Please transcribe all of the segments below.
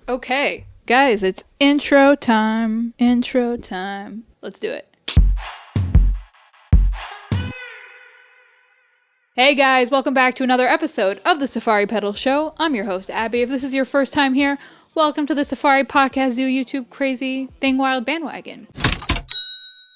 Okay, guys, it's intro time. Intro time. Let's do it. Hey guys, welcome back to another episode of the Safari Pedal Show. I'm your host, Abby. If this is your first time here, welcome to the Safari Podcast Zoo YouTube Crazy Thing Wild bandwagon.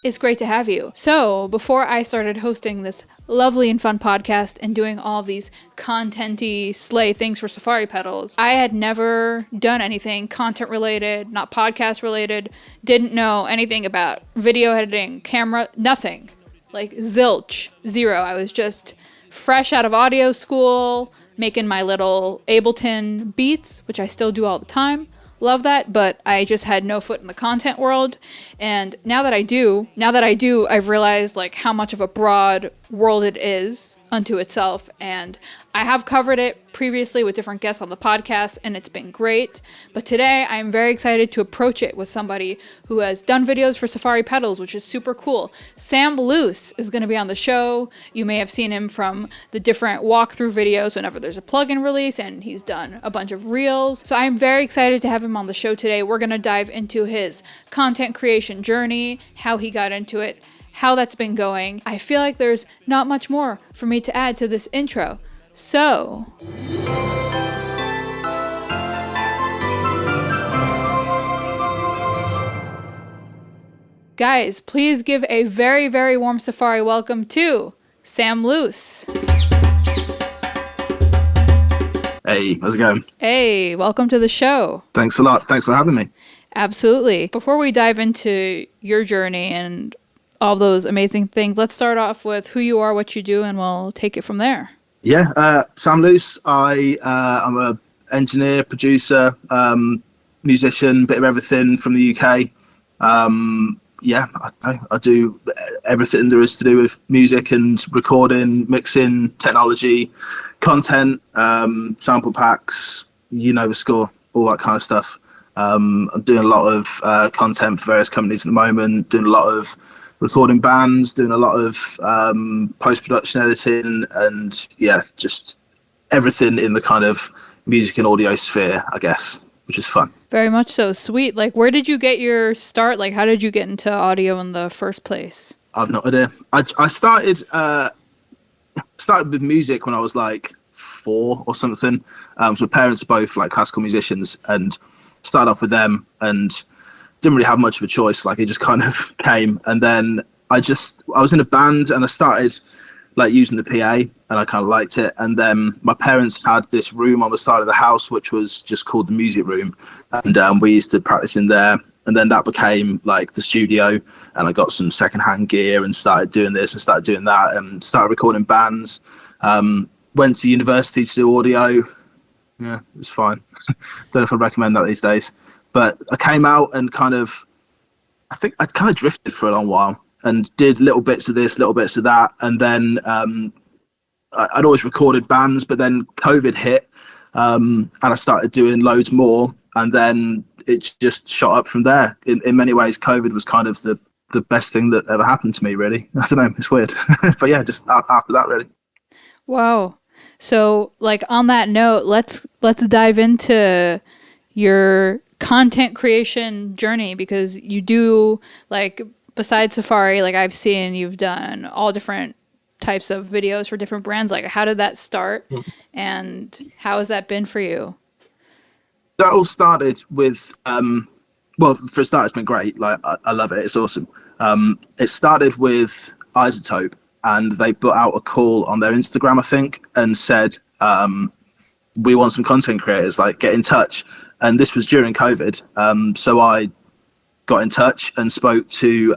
It's great to have you. So, before I started hosting this lovely and fun podcast and doing all these content-y slay things for Safari Pedals, I had never done anything content related, not podcast related, didn't know anything about video editing, camera, nothing. Like zilch, zero. I was just fresh out of audio school, making my little Ableton beats, which I still do all the time. Love that, but I just had no foot in the content world. And now that I do, I've realized like how much of a broad world it is unto itself. And I have covered it previously with different guests on the podcast, and it's been great. But today I'm very excited to approach it with somebody who has done videos for Safari Pedals, which is super cool. Sam Luce is going to be on the show. You may have seen him from the different walkthrough videos whenever there's a plugin release, and he's done a bunch of reels. So I'm very excited to have him on the show today. We're going to dive into his content creation journey, how he got into it, how that's been going. I feel like there's not much more for me to add to this intro. So, guys, please give a very, very warm Safari welcome to Sam Luce. Hey, how's it going? Hey, welcome to the show. Thanks a lot. Thanks for having me. Absolutely. Before we dive into your journey and all those amazing things, let's start off with who you are, what you do, and we'll take it from there. Yeah, Sam Luce. I'm a engineer, producer, musician, bit of everything from the UK. I do everything there is to do with music and recording, mixing, technology, content, sample packs, you know the score, all that kind of stuff. I'm doing a lot of content for various companies at the moment, doing a lot of recording bands, doing a lot of post-production editing, and just everything in the kind of music and audio sphere, I guess, which is fun. Very much so. Sweet. Like, where did you get your start? Like, how did you get into audio in the first place? I've no idea. I started with music when I was like 4 or something. So my parents are both like classical musicians, and started off with them, and didn't really have much of a choice. Like, it just kind of came. And then I was in a band, and I started like using the PA, and I kind of liked it. And then my parents had this room on the side of the house, which was just called the music room. And we used to practice in there. And then that became like the studio, and I got some secondhand gear and started doing this and started doing that and started recording bands. Went to university to do audio. Yeah, it was fine. Don't know if I'd recommend that these days. But I came out and I think I kind of drifted for a long while and did little bits of this, little bits of that. And then I'd always recorded bands, but then COVID hit, and I started doing loads more. And then it just shot up from there. In many ways, COVID was kind of the best thing that ever happened to me, really. I don't know, it's weird. But yeah, just after that, really. Wow. So, like, on that note, let's dive into your content creation journey, because you do, like, besides Safari, like I've seen you've done all different types of videos for different brands. Like, how did that start, and how has that been for you? That all started with well, for a start, it's been great. Like, I love it. It's awesome. It started with iZotope, and they put out a call on their Instagram, I think, and said, we want some content creators, like, get in touch. And this was during COVID. So I got in touch and spoke to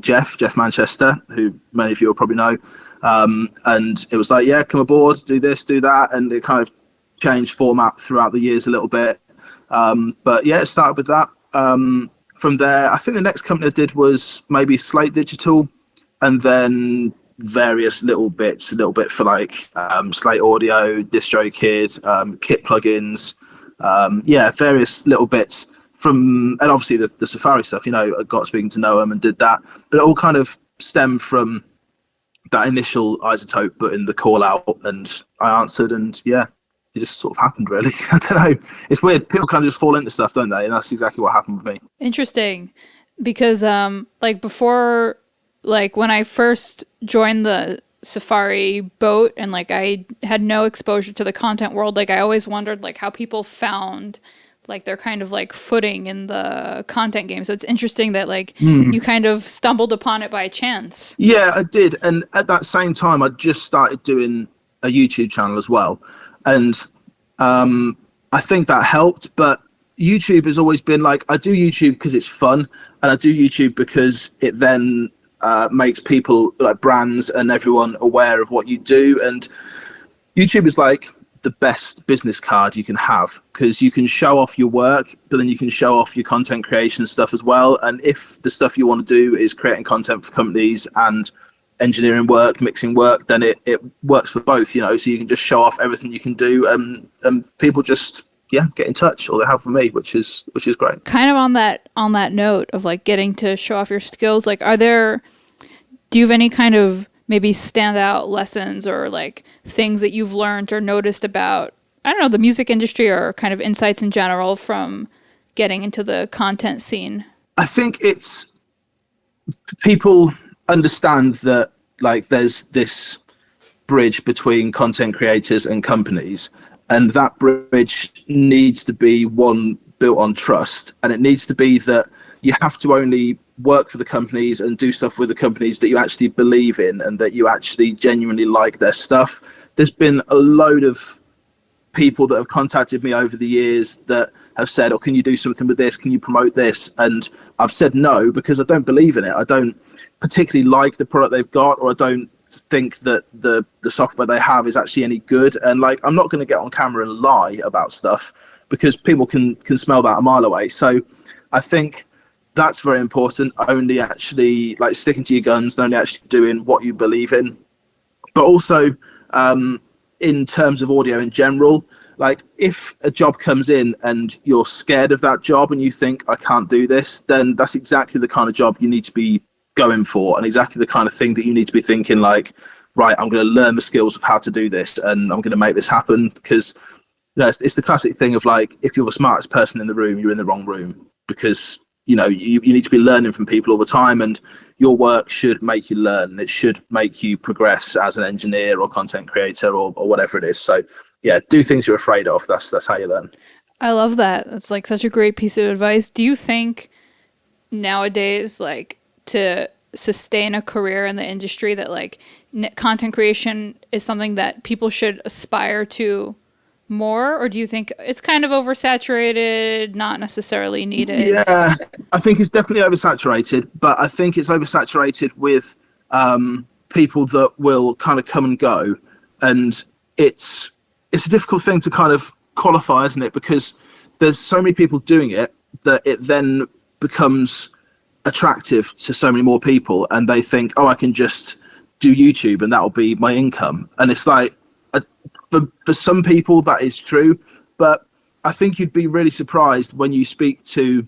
Jeff Manchester, who many of you will probably know. And it was like, yeah, come aboard, do this, do that. And it kind of changed format throughout the years a little bit. But yeah, it started with that. From there, I think the next company I did was maybe Slate Digital, and then various little bit for like Slate Audio, DistroKid, Kit plugins, various little bits from, and obviously the Safari stuff, you know, I got speaking to Noam and did that, but it all kind of stemmed from that initial iZotope put in the call out, and I answered, and yeah, it just sort of happened, really. I don't know. It's weird. People kind of just fall into stuff, don't they? And that's exactly what happened with me. Interesting. Because like before, like when I first joined the Safari boat and like I had no exposure to the content world, like I always wondered like how people found like their kind of like footing in the content game. So it's interesting that like you kind of stumbled upon it by chance. Yeah, I did. And at that same time, I just started doing a YouTube channel as well. And I think that helped. But YouTube has always been like, I do YouTube because it's fun. And I do YouTube because it then makes people, like brands and everyone, aware of what you do. And YouTube is like the best business card you can have, because you can show off your work, but then you can show off your content creation stuff as well. And if the stuff you want to do is creating content for companies and engineering work, mixing work, then it works for both, you know. So you can just show off everything you can do, and people just get in touch, or they have with me, which is great. Kind of on that note of like getting to show off your skills, like do you have any kind of maybe standout lessons or like things that you've learned or noticed about, I don't know, the music industry, or kind of insights in general from getting into the content scene? I think it's, people understand that like there's this bridge between content creators and companies, and that bridge needs to be one built on trust, and it needs to be that you have to only work for the companies and do stuff with the companies that you actually believe in and that you actually genuinely like their stuff. There's been a load of people that have contacted me over the years that have said, oh, can you do something with this? Can you promote this? And I've said no, because I don't believe in it. I don't particularly like the product they've got, or I don't think that the software they have is actually any good. And like, I'm not going to get on camera and lie about stuff, because people can smell that a mile away. So I think that's very important. Only actually like sticking to your guns, and only actually doing what you believe in. But also in terms of audio in general, like if a job comes in and you're scared of that job and you think, I can't do this, then that's exactly the kind of job you need to be going for, and exactly the kind of thing that you need to be thinking like, right, I'm going to learn the skills of how to do this, and I'm going to make this happen. Because you know, it's the classic thing of like, if you're the smartest person in the room, you're in the wrong room, because you know, you need to be learning from people all the time, and your work should make you learn. It should make you progress as an engineer or content creator or whatever it is. So yeah, do things you're afraid of. That's how you learn. I love that. That's like such a great piece of advice. Do you think nowadays, like, to sustain a career in the industry, that like content creation is something that people should aspire to more, or do you think it's kind of oversaturated, not necessarily needed? Yeah, I think it's definitely oversaturated, but I think it's oversaturated with people that will kind of come and go, and it's a difficult thing to kind of qualify, isn't it? Because there's so many people doing it that it then becomes attractive to so many more people, and they think, oh, I can just do YouTube and that'll be my income. And it's like, for some people that is true, but I think you'd be really surprised when you speak to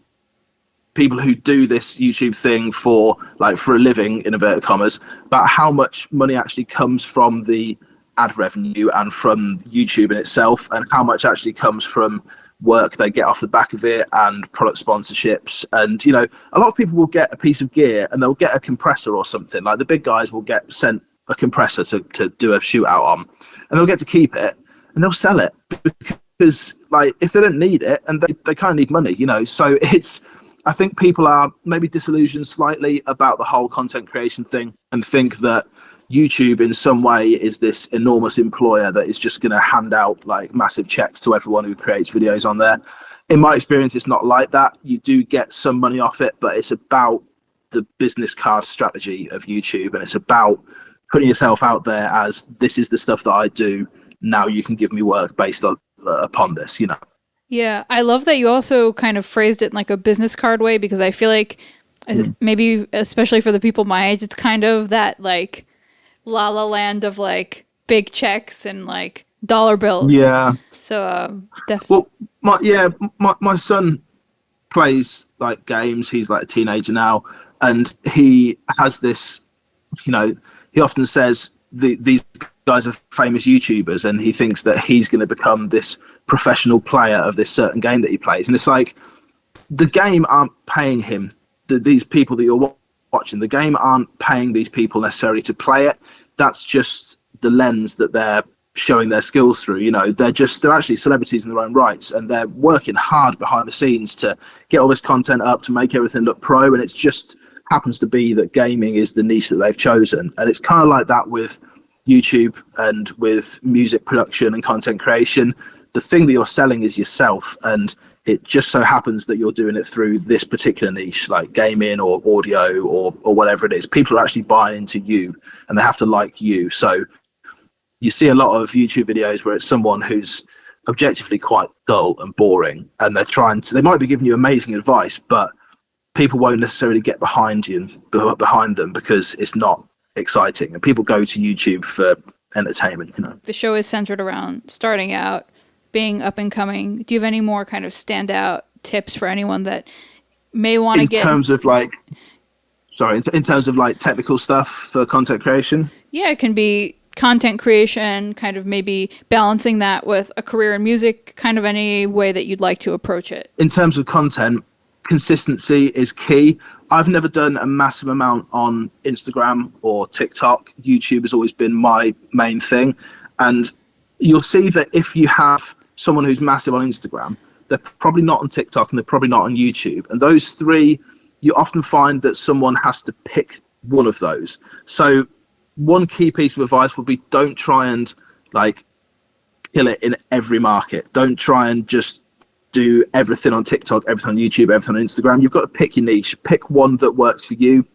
people who do this YouTube thing for a living, in inverted commas, about how much money actually comes from the ad revenue and from YouTube in itself, and how much actually comes from work they get off the back of it and product sponsorships. And you know, a lot of people will get a piece of gear and they'll get a compressor or something. Like the big guys will get sent a compressor to do a shootout on, and they'll get to keep it and they'll sell it, because like if they don't need it, and they kind of need money, you know. So I think people are maybe disillusioned slightly about the whole content creation thing, and think that YouTube in some way is this enormous employer that is just going to hand out like massive checks to everyone who creates videos on there. In my experience, it's not like that. You do get some money off it, but it's about the business card strategy of YouTube, and it's about putting yourself out there as, this is the stuff that I do, now you can give me work based on upon this, you know. Yeah, I love that you also kind of phrased it in like a business card way, because I feel like maybe especially for the people my age, it's kind of that like la la land of like big checks and like dollar bills. Yeah. So definitely. Well, my son plays like games. He's like a teenager now, and he has this, you know, he often says these guys are famous YouTubers, and he thinks that he's going to become this professional player of this certain game that he plays. And it's like, the game aren't paying him. These people that you're watching, the game aren't paying these people necessarily to play it. That's just the lens that they're showing their skills through. You know, they're actually celebrities in their own rights, and they're working hard behind the scenes to get all this content up, to make everything look pro. And it's just happens to be that gaming is the niche that they've chosen. And it's kind of like that with YouTube and with music production and content creation. The thing that you're selling is yourself, and it just so happens that you're doing it through this particular niche, like gaming or audio or whatever it is. People are actually buying into you, and they have to like you. So you see a lot of YouTube videos where it's someone who's objectively quite dull and boring, and they might be giving you amazing advice, but people won't necessarily get behind them because it's not exciting. And people go to YouTube for entertainment, you know. The show is centered around starting out, being up and coming. Do you have any more kind of standout tips for anyone that may want to get in terms of like technical stuff for content creation? Yeah, it can be content creation, kind of maybe balancing that with a career in music, kind of any way that you'd like to approach it. In terms of content, consistency is key. I've never done a massive amount on Instagram or TikTok. YouTube has always been my main thing. And you'll see that if you have someone who's massive on Instagram, they're probably not on TikTok and they're probably not on YouTube. And those three, you often find that someone has to pick one of those. So one key piece of advice would be, don't try and like kill it in every market. Don't try and just do everything on TikTok, everything on YouTube, everything on Instagram. You've got to pick your niche, pick one that works for you.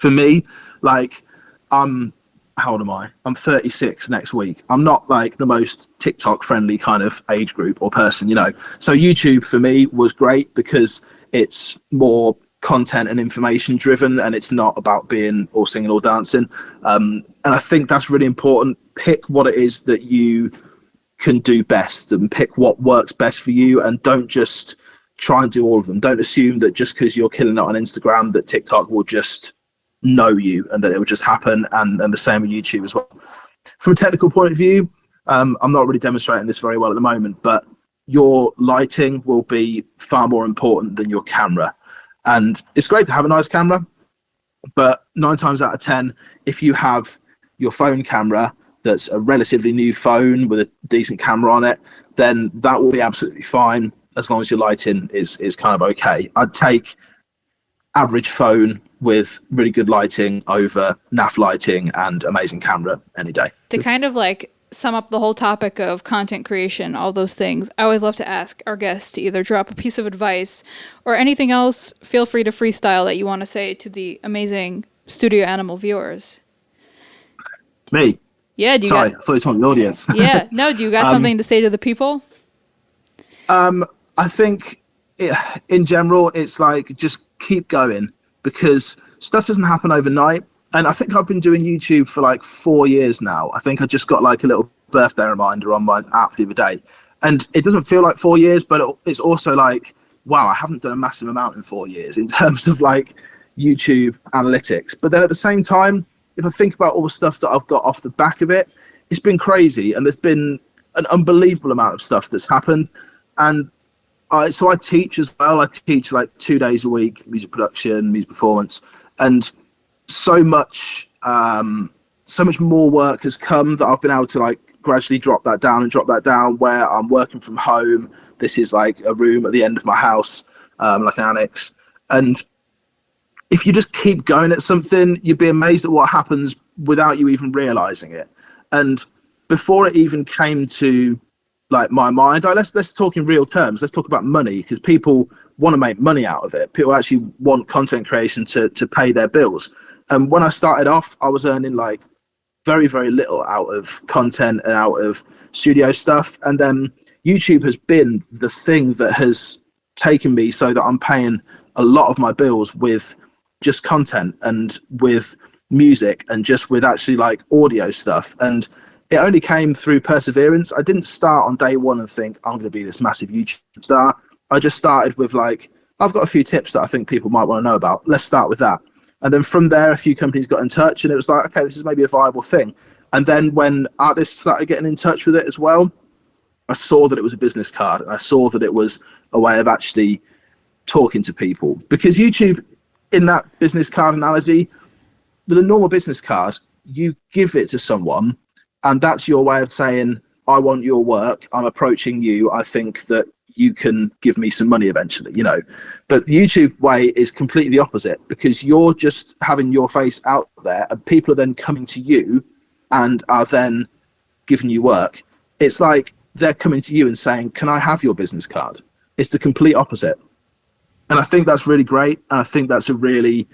For me, like, how old am I? I'm 36 next week. I'm not like the most TikTok friendly kind of age group or person, you know. So YouTube for me was great because it's more content and information driven, and it's not about being all singing or dancing. And I think that's really important. Pick what it is that you can do best and pick what works best for you, and don't just try and do all of them. Don't assume that just because you're killing it on Instagram that TikTok will just know you and that it will just happen, and the same with YouTube as well. From a technical point of view, I'm not really demonstrating this very well at the moment, but your lighting will be far more important than your camera. And it's great to have a nice camera, but 9 times out of 10, if you have your phone camera that's a relatively new phone with a decent camera on it, then that will be absolutely fine as long as your lighting is kind of okay. I'd take average phone with really good lighting over naff lighting and amazing camera any day. To kind of like sum up the whole topic of content creation, all those things, I always love to ask our guests to either drop a piece of advice or anything else. Feel free to freestyle that you want to say to the amazing Studio Animal viewers. Me? Yeah. I thought you were talking the audience. Yeah. No, do you got something to say to the people? I think in general, it's like, just keep going, because stuff doesn't happen overnight. And I think I've been doing YouTube for like 4 years now. I think I just got like a little birthday reminder on my app the other day. And it doesn't feel like 4 years, but it's also like, wow, I haven't done a massive amount in 4 years in terms of like YouTube analytics. But then at the same time, if I think about all the stuff that I've got off the back of it, it's been crazy. And there's been an unbelievable amount of stuff that's happened. And so I teach as well. I teach like 2 days a week, music production, music performance. And so much more work has come that I've been able to like gradually drop that down where I'm working from home. This is like a room at the end of my house, like an annex. And if you just keep going at something, you'd be amazed at what happens without you even realizing it. And before it even came to like my mind, let's talk in real terms. Let's talk about money, because people want to make money out of it. People actually want content creation to pay their bills. And when I started off, I was earning like very, very little out of content and out of studio stuff. And then YouTube has been the thing that has taken me so that I'm paying a lot of my bills with just content and with music and just with actually like audio stuff. And it only came through perseverance. I didn't start on day one and think I'm going to be this massive YouTube star. I just started with like, I've got a few tips that I think people might want to know about. Let's start with that. And then from there, a few companies got in touch and it was like, okay, this is maybe a viable thing. And then when artists started getting in touch with it as well, I saw that it was a business card, and I saw that it was a way of actually talking to people. Because YouTube, in that business card analogy, with a normal business card, you give it to someone, and that's your way of saying, I want your work, I'm approaching you, I think that you can give me some money eventually, you know. But the YouTube way is completely the opposite, because you're just having your face out there, and people are then coming to you and are then giving you work. It's like they're coming to you and saying, can I have your business card? It's the complete opposite. And I think that's really great. And I think that's a really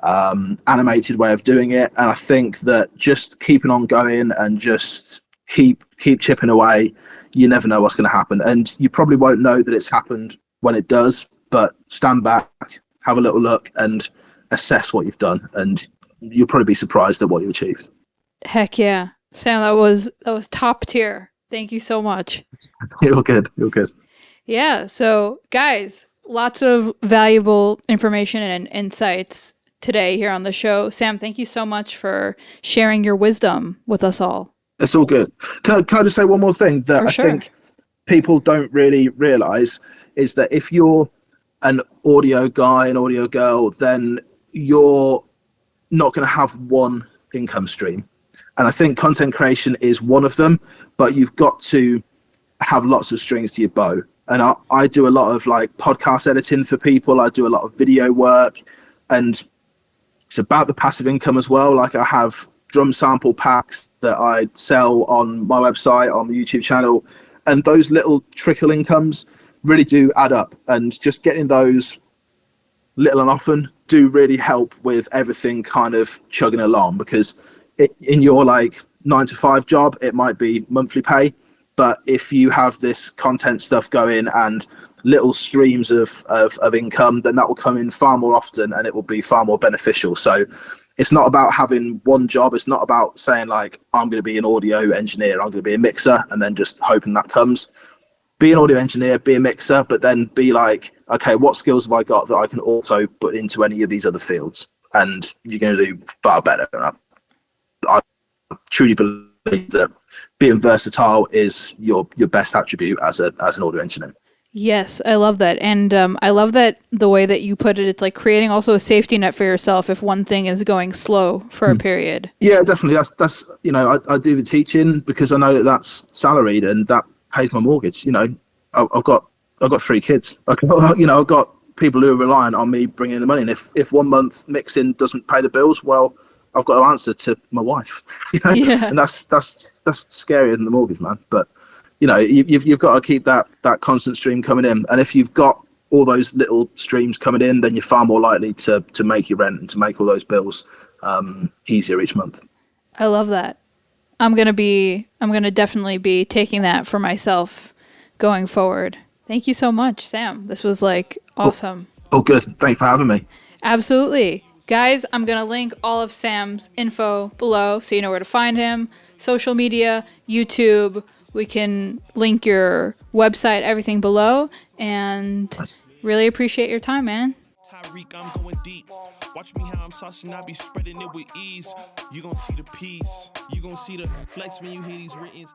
animated way of doing it. And I think that just keeping on going and just keep chipping away, you never know what's going to happen. And you probably won't know that it's happened when it does, but stand back, have a little look and assess what you've done. And you'll probably be surprised at what you achieved. Heck yeah. Sam, that was top tier. Thank you so much. You're good. You're good. Yeah. So guys, lots of valuable information and insights today here on the show. Sam, thank you so much for sharing your wisdom with us all. It's all good. Can I just say one more thing that I think people don't really realize is that if you're an audio guy, an audio girl, then you're not going to have one income stream. And I think content creation is one of them, but you've got to have lots of strings to your bow. And I do a lot of like podcast editing for people. I do a lot of video work, and it's about the passive income as well. Like I have drum sample packs that I sell on my website, on the YouTube channel, and those little trickle incomes really do add up, and just getting those little and often do really help with everything kind of chugging along, because in your like 9-to-5 job, it might be monthly pay, but if you have this content stuff going and little streams of income, then that will come in far more often and it will be far more beneficial. So it's not about having one job. It's not about saying like, I'm going to be an audio engineer, I'm going to be a mixer, and then just hoping that comes. Be an audio engineer, be a mixer, but then be like, okay, what skills have I got that I can also put into any of these other fields? And you're going to do far better. I truly believe that being versatile is your best attribute as an audio engineer. Yes, I love that. And I love that the way that you put it, it's like creating also a safety net for yourself if one thing is going slow for a period. Yeah, definitely. That's you know, I do the teaching because I know that that's salaried and that pays my mortgage. You know, I've got 3 kids. I've got people who are reliant on me bringing in the money. And if 1 month mixing doesn't pay the bills, well, I've got to answer to my wife. You know? Yeah. And that's scarier than the mortgage, man. But you know, you've got to keep that constant stream coming in. And if you've got all those little streams coming in, then you're far more likely to make your rent and to make all those bills easier each month. I love that. I'm gonna definitely be taking that for myself going forward. Thank you so much, Sam. This was like awesome. Oh, good. Thanks for having me. Absolutely. Guys, I'm going to link all of Sam's info below so you know where to find him. Social media, YouTube. We can link your website, everything below. And really appreciate your time, man. Tyreek, I'm going deep. Watch me how I'm saucing, I be spreading it with ease. You gon' see the peace. You gon' see the flex when you hear these writtens.